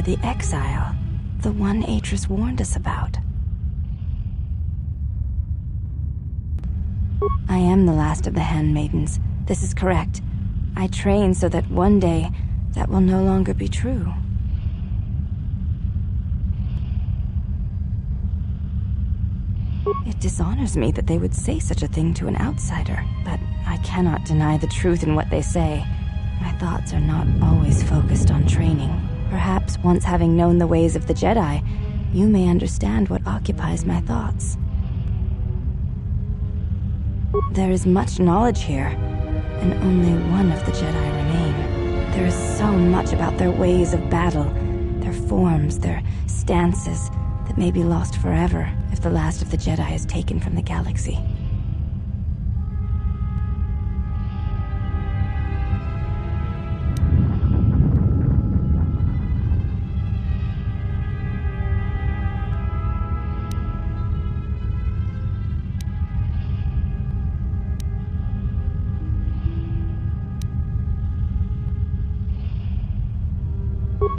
the Exile, the one Atris warned us about. I am the last of the Handmaidens. This is correct. I train so that one day, that will no longer be true. It dishonors me that they would say such a thing to an outsider, but I cannot deny the truth in what they say. My thoughts are not always focused on training. Perhaps once having known the ways of the Jedi, you may understand what occupies my thoughts. There is much knowledge here, and only one of the Jedi remain. There is so much about their ways of battle, their forms, their stances, that may be lost forever if the last of the Jedi is taken from the galaxy.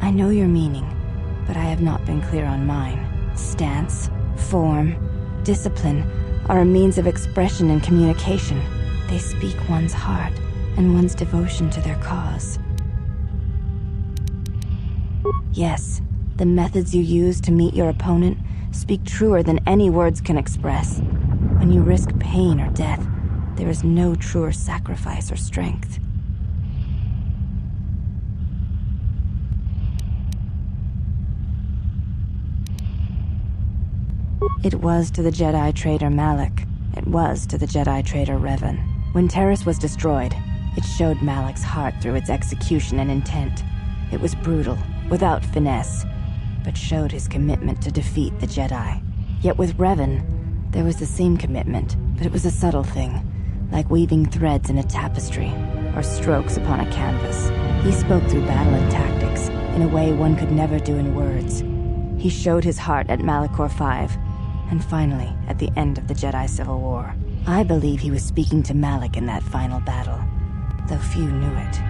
I know your meaning, but I have not been clear on mine. Stance, form, discipline are a means of expression and communication. They speak one's heart and one's devotion to their cause. Yes, the methods you use to meet your opponent speak truer than any words can express. When you risk pain or death, there is no truer sacrifice or strength. It was to the Jedi traitor Malak. It was to the Jedi traitor Revan. When Taris was destroyed, it showed Malak's heart through its execution and intent. It was brutal, without finesse, but showed his commitment to defeat the Jedi. Yet with Revan, there was the same commitment, but it was a subtle thing, like weaving threads in a tapestry, or strokes upon a canvas. He spoke through battle and tactics, in a way one could never do in words. He showed his heart at Malachor V, and finally, at the end of the Jedi Civil War. I believe he was speaking to Malak in that final battle, though few knew it.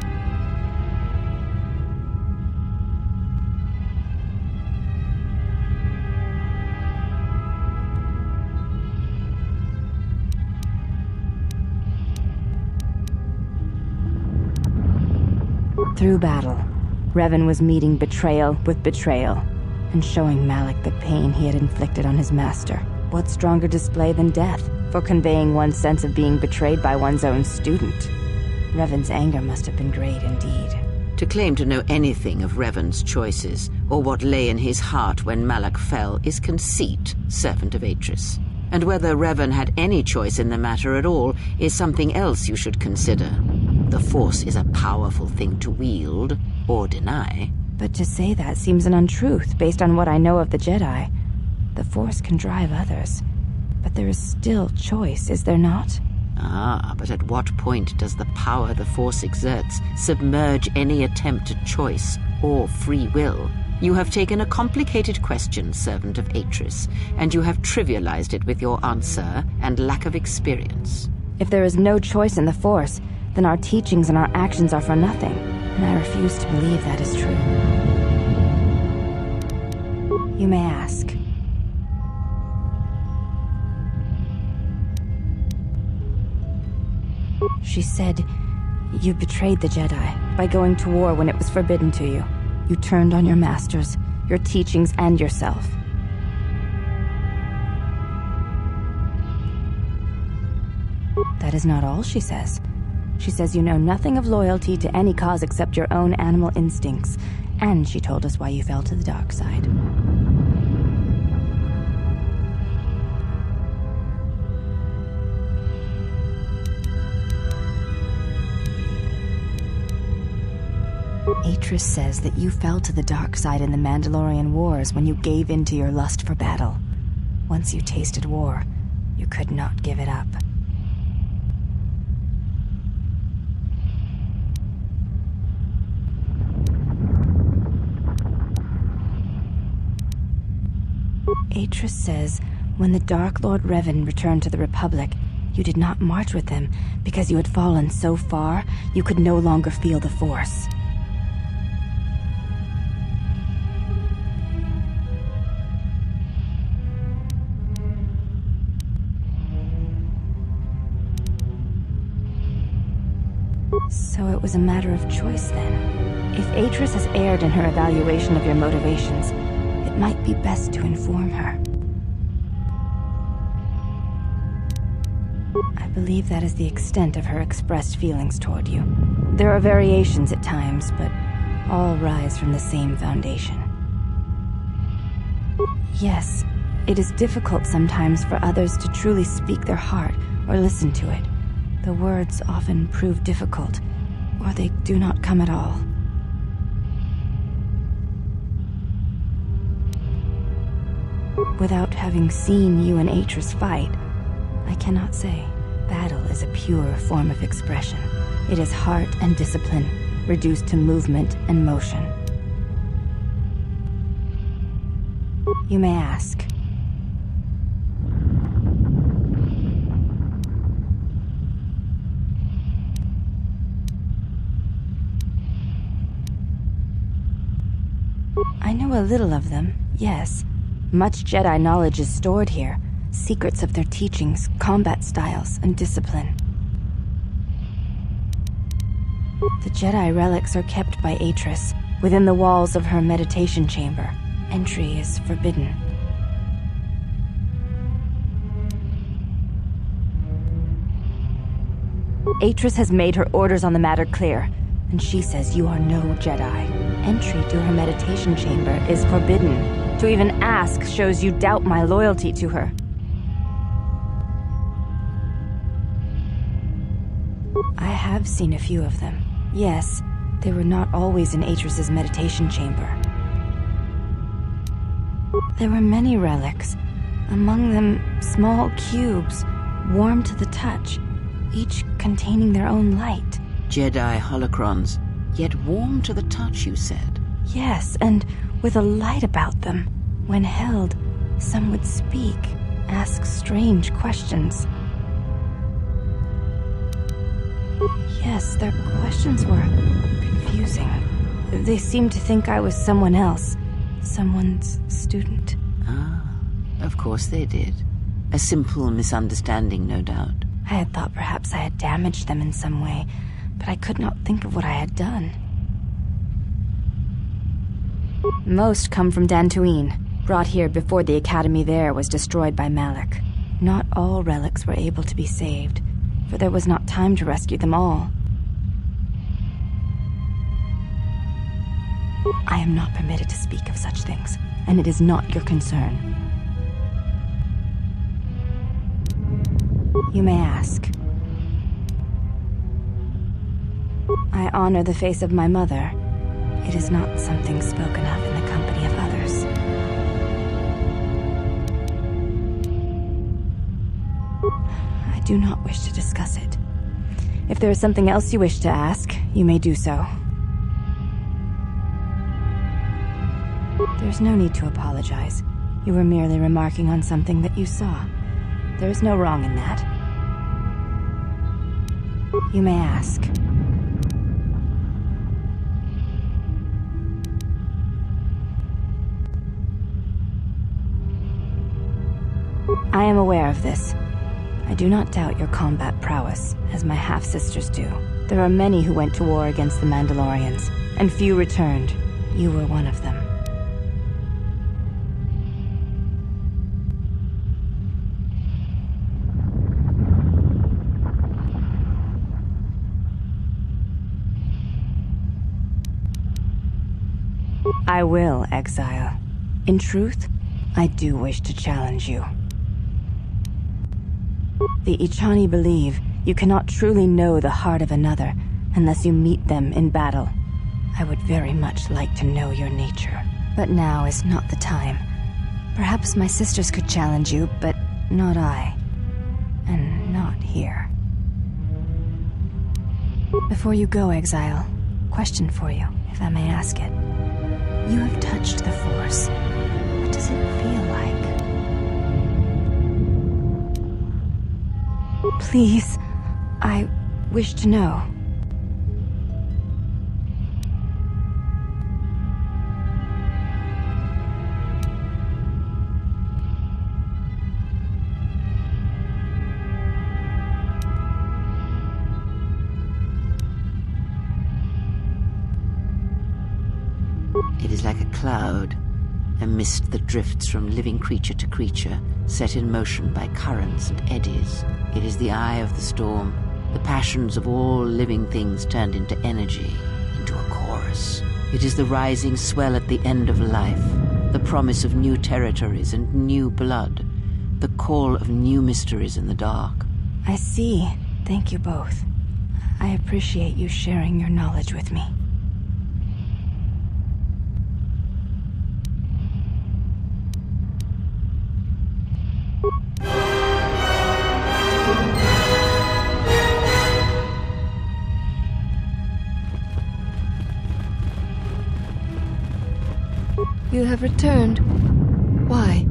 Through battle, Revan was meeting betrayal with betrayal, and showing Malak the pain he had inflicted on his master. What stronger display than death for conveying one's sense of being betrayed by one's own student? Revan's anger must have been great indeed. To claim to know anything of Revan's choices, or what lay in his heart when Malak fell, is conceit, servant of Atris. And whether Revan had any choice in the matter at all is something else you should consider. The Force is a powerful thing to wield, or deny. But to say that seems an untruth based on what I know of the Jedi. The Force can drive others, but there is still choice, is there not? Ah, but at what point does the power the Force exerts submerge any attempt at choice or free will? You have taken a complicated question, servant of Atris, and you have trivialized it with your answer and lack of experience. If there is no choice in the Force, then our teachings and our actions are for nothing, and I refuse to believe that is true. You may ask. She said, you betrayed the Jedi by going to war when it was forbidden to you. You turned on your masters, your teachings, and yourself. That is not all she says. She says you know nothing of loyalty to any cause except your own animal instincts, and she told us why you fell to the dark side. Atris says that you fell to the dark side in the Mandalorian Wars when you gave in to your lust for battle. Once you tasted war, you could not give it up. Atris says, when the Dark Lord Revan returned to the Republic, you did not march with him because you had fallen so far you could no longer feel the Force. So it was a matter of choice then. If Atris has erred in her evaluation of your motivations, it might be best to inform her. I believe that is the extent of her expressed feelings toward you. There are variations at times, but all rise from the same foundation. Yes, it is difficult sometimes for others to truly speak their heart or listen to it. The words often prove difficult, or they do not come at all. Without having seen you and Atris fight, I cannot say. Battle is a pure form of expression. It is heart and discipline, reduced to movement and motion. You may ask. I know a little of them, yes. Much Jedi knowledge is stored here. Secrets of their teachings, combat styles, and discipline. The Jedi relics are kept by Atris, within the walls of her meditation chamber. Entry is forbidden. Atris has made her orders on the matter clear, and she says you are no Jedi. Entry to her meditation chamber is forbidden. To even ask shows you doubt my loyalty to her. I have seen a few of them. Yes, they were not always in Atris's meditation chamber. There were many relics, among them small cubes, warm to the touch, each containing their own light. Jedi holocrons, yet warm to the touch, you said? Yes, and with a light about them. When held, some would speak, ask strange questions. Yes, their questions were confusing. They seemed to think I was someone else, someone's student. Ah, of course they did. A simple misunderstanding, no doubt. I had thought perhaps I had damaged them in some way, but I could not think of what I had done. Most come from Dantooine, brought here before the academy there was destroyed by Malak. Not all relics were able to be saved, for there was not time to rescue them all. I am not permitted to speak of such things, and it is not your concern. You may ask. I honor the face of my mother. It is not something spoken of in the company of others. I do not wish to discuss it. If there is something else you wish to ask, you may do so. There's no need to apologize. You were merely remarking on something that you saw. There is no wrong in that. You may ask. I am aware of this. I do not doubt your combat prowess, as my half-sisters do. There are many who went to war against the Mandalorians, and few returned. You were one of them. I will, Exile. In truth, I do wish to challenge you. The Echani believe you cannot truly know the heart of another unless you meet them in battle. I would very much like to know your nature, but now is not the time. Perhaps my sisters could challenge you, but not I. And not here. Before you go, Exile, question for you, if I may ask it. You have touched the Force. What does it feel like? Please, I wish to know. cloud, a mist that drifts from living creature to creature, set in motion by currents and eddies. It is the eye of the storm, the passions of all living things turned into energy, into a chorus. It is the rising swell at the end of life, the promise of new territories and new blood, the call of new mysteries in the dark. I see. Thank you both. I appreciate you sharing your knowledge with me. You have returned. Why?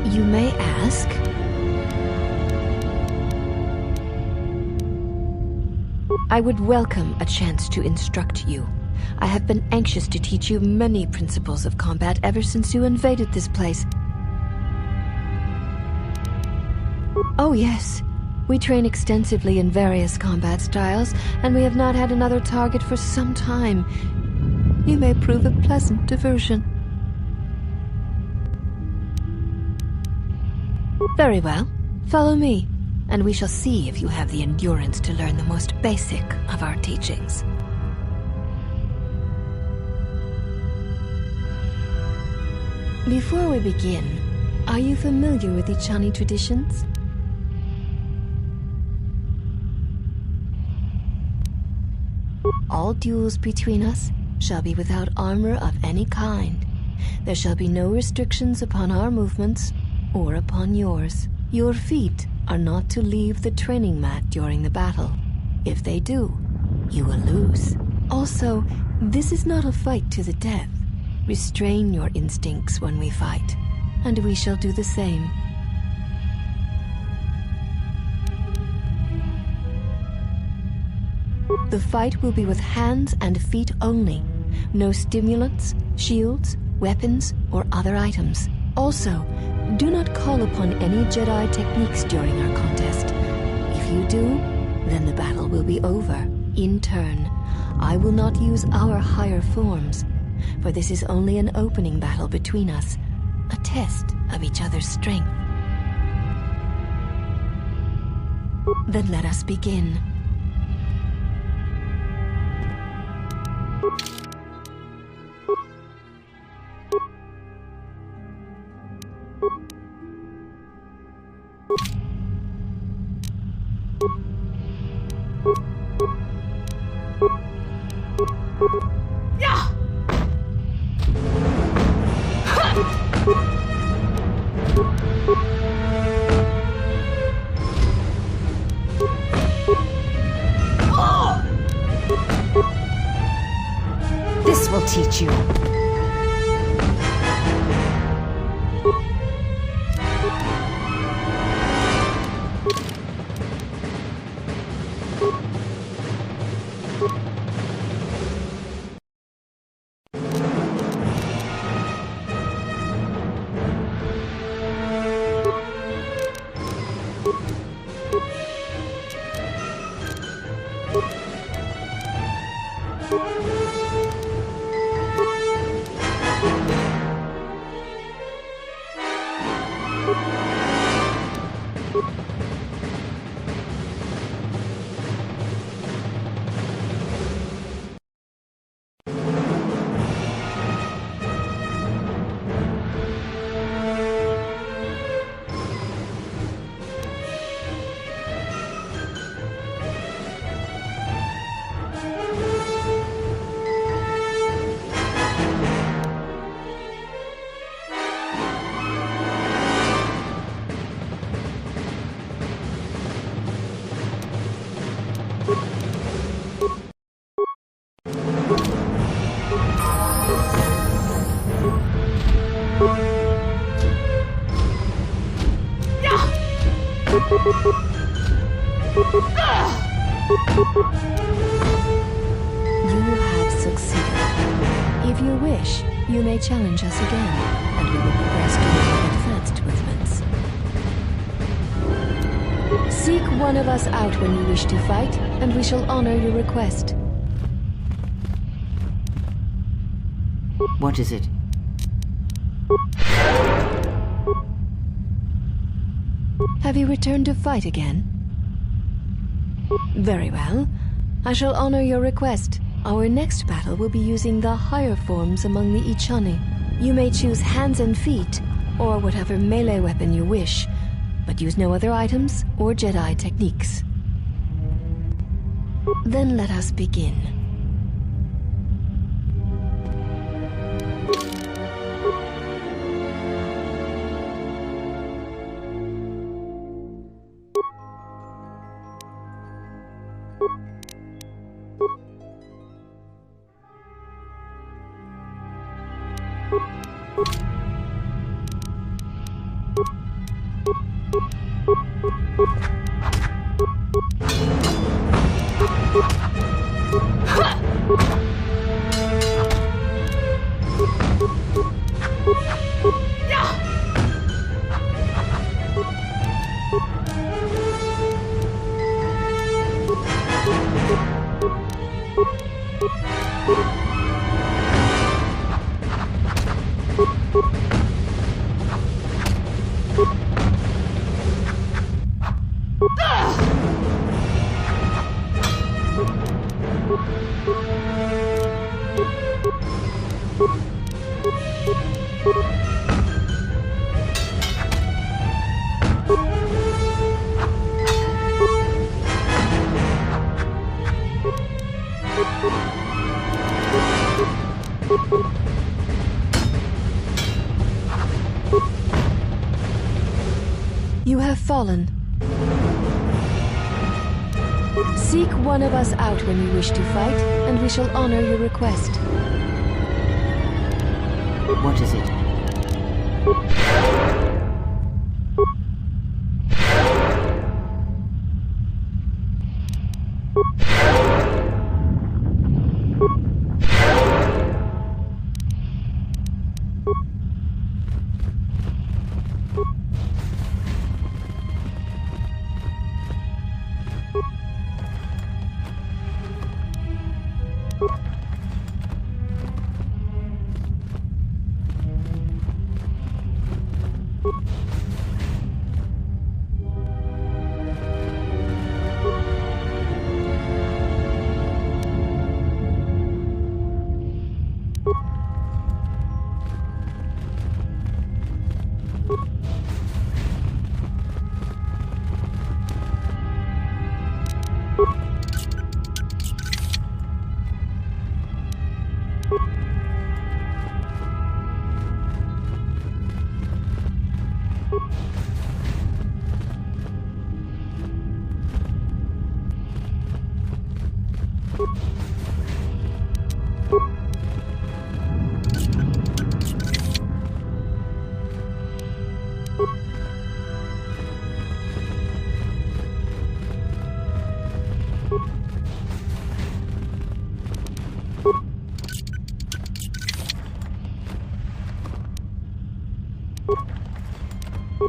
You may ask. I would welcome a chance to instruct you. I have been anxious to teach you many principles of combat ever since you invaded this place. Oh yes. We train extensively in various combat styles, and we have not had another target for some time. You may prove a pleasant diversion. Very well. Follow me, and we shall see if you have the endurance to learn the most basic of our teachings. Before we begin, are you familiar with Echani traditions? All duels between us shall be without armor of any kind. There shall be no restrictions upon our movements or upon yours. Your feet are not to leave the training mat during the battle. If they do, you will lose. Also, this is not a fight to the death. Restrain your instincts when we fight, and we shall do the same. The fight will be with hands and feet only. No stimulants, shields, weapons, or other items. Also, do not call upon any Jedi techniques during our contest. If you do, then the battle will be over. In turn, I will not use our higher forms, for this is only an opening battle between us, a test of each other's strength. Then let us begin. This will teach you. You have succeeded. If you wish, you may challenge us again, and we will progress to more advanced movements. Seek one of us out when you wish to fight, and we shall honor your request. What is it? Have you returned to fight again? Very well. I shall honor your request. Our next battle will be using the higher forms among the Echani. You may choose hands and feet, or whatever melee weapon you wish, but use no other items or Jedi techniques. Then let us begin. You have fallen. Seek one of us out when you wish to fight, and we shall honor your request. What is it?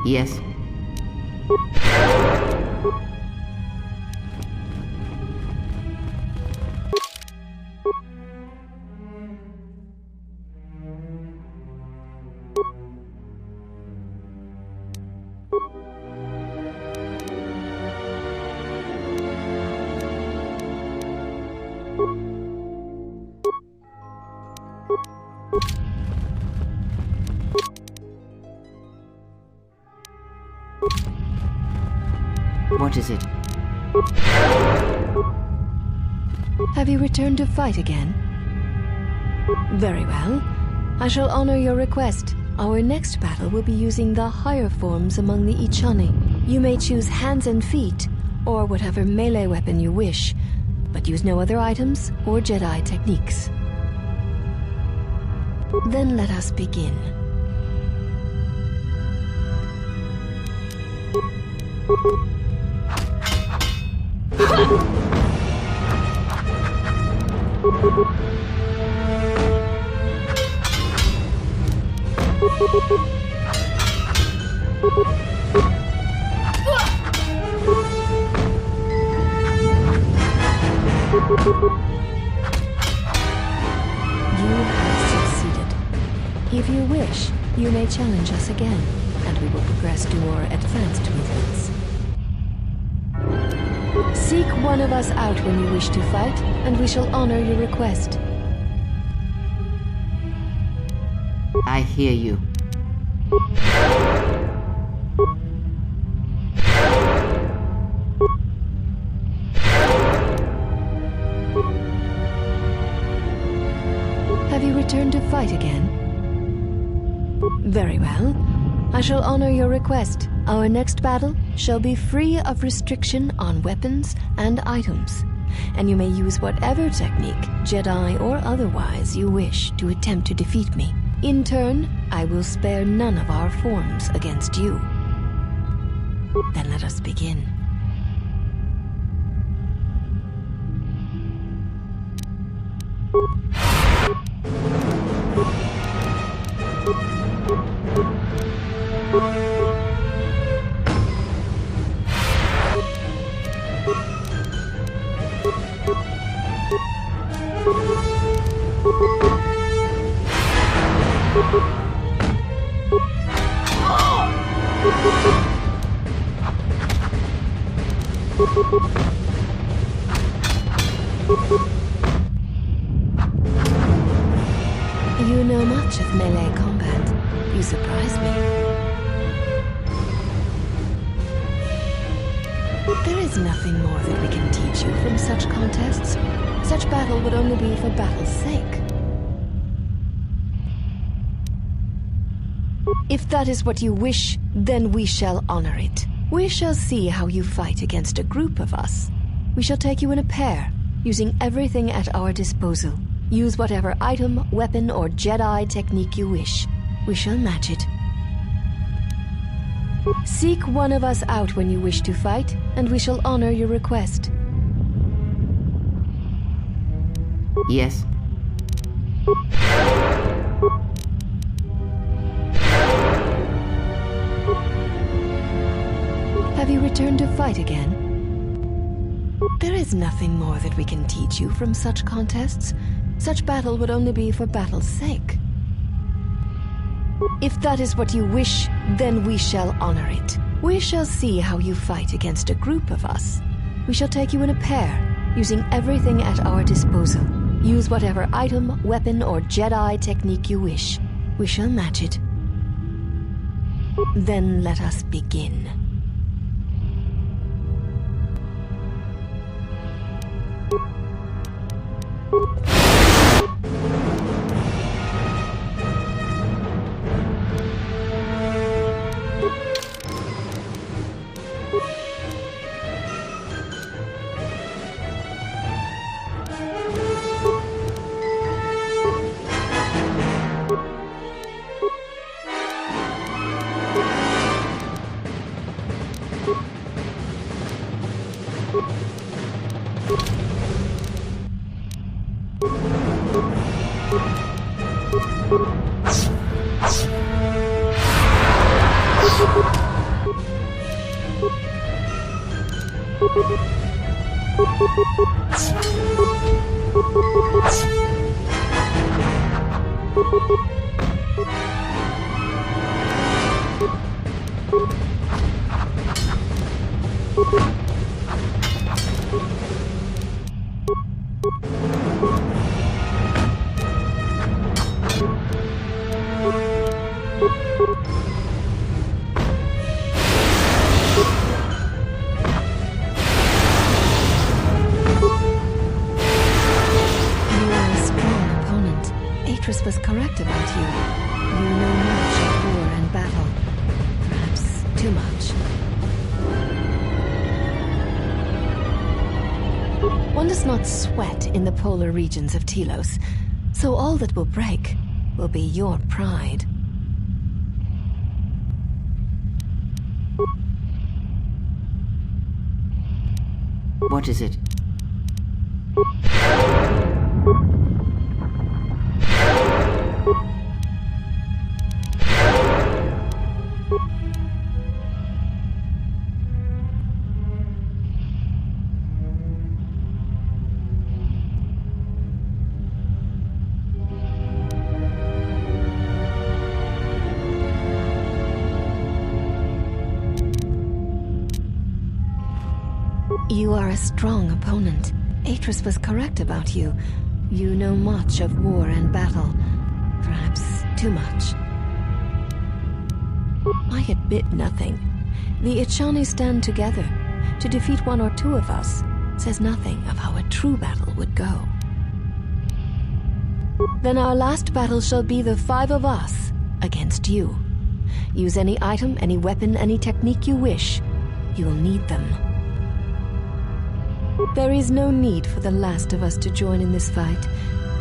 Yes. What is it? Have you returned to fight again? Very well. I shall honor your request. Our next battle will be using the higher forms among the Echani. You may choose hands and feet, or whatever melee weapon you wish, but use no other items or Jedi techniques. Then let us begin. You have succeeded. If you wish, you may challenge us again, and we will progress to more advanced movements. Seek one of us out when you wish to fight, and we shall honor your request. I hear you. Have you returned to fight again? Very well. I shall honor your request. Our next battle shall be free of restriction on weapons and items, and you may use whatever technique, Jedi or otherwise, you wish to attempt to defeat me. In turn, I will spare none of our forms against you. Then let us begin. You know much of melee combat. You surprise me. There is nothing more that we can teach you from such contests. Such battle would only be for battle's sake. If that is what you wish, then we shall honor it. We shall see how you fight against a group of us. We shall take you in a pair, using everything at our disposal. Use whatever item, weapon, or Jedi technique you wish. We shall match it. Seek one of us out when you wish to fight, and we shall honor your request. Yes. Have you returned to fight again? There is nothing more that we can teach you from such contests. Such battle would only be for battle's sake. If that is what you wish, then we shall honor it. We shall see how you fight against a group of us. We shall take you in a pair, using everything at our disposal. Use whatever item, weapon, or Jedi technique you wish. We shall match it. Then let us begin. Was correct about you. You know much of war and battle. Perhaps too much. One does not sweat in the polar regions of Telos, so all that will break will be your pride. What is it? a strong opponent. Atris was correct about you. You know much of war and battle. Perhaps too much. I admit nothing. The Echani stand together. To defeat one or two of us says nothing of how a true battle would go. Then our last battle shall be the 5 of us against you. Use any item, any weapon, any technique you wish. You will need them. There is no need for the last of us to join in this fight.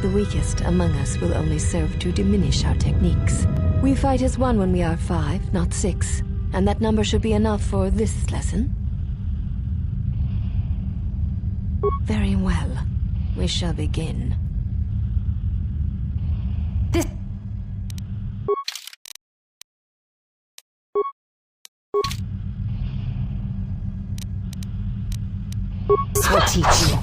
The weakest among us will only serve to diminish our techniques. We fight as one when we are 5, not 6, and that number should be enough for this lesson. Very well. We shall begin. This will teach you.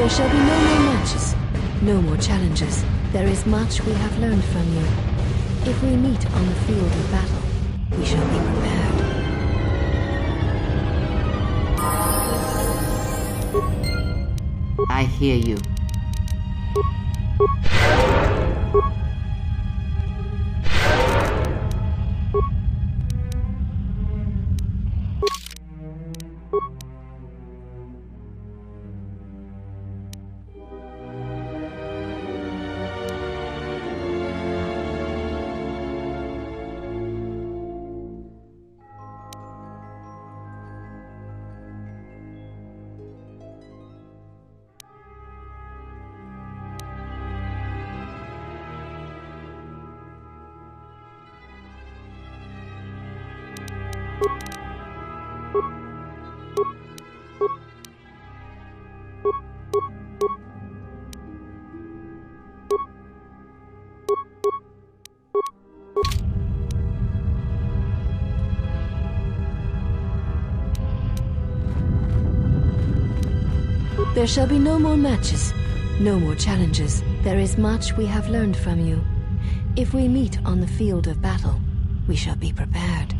There shall be no more matches, no more challenges. There is much we have learned from you. If we meet on the field of battle, we shall be prepared. I hear you. There shall be no more matches, no more challenges. There is much we have learned from you. If we meet on the field of battle, we shall be prepared.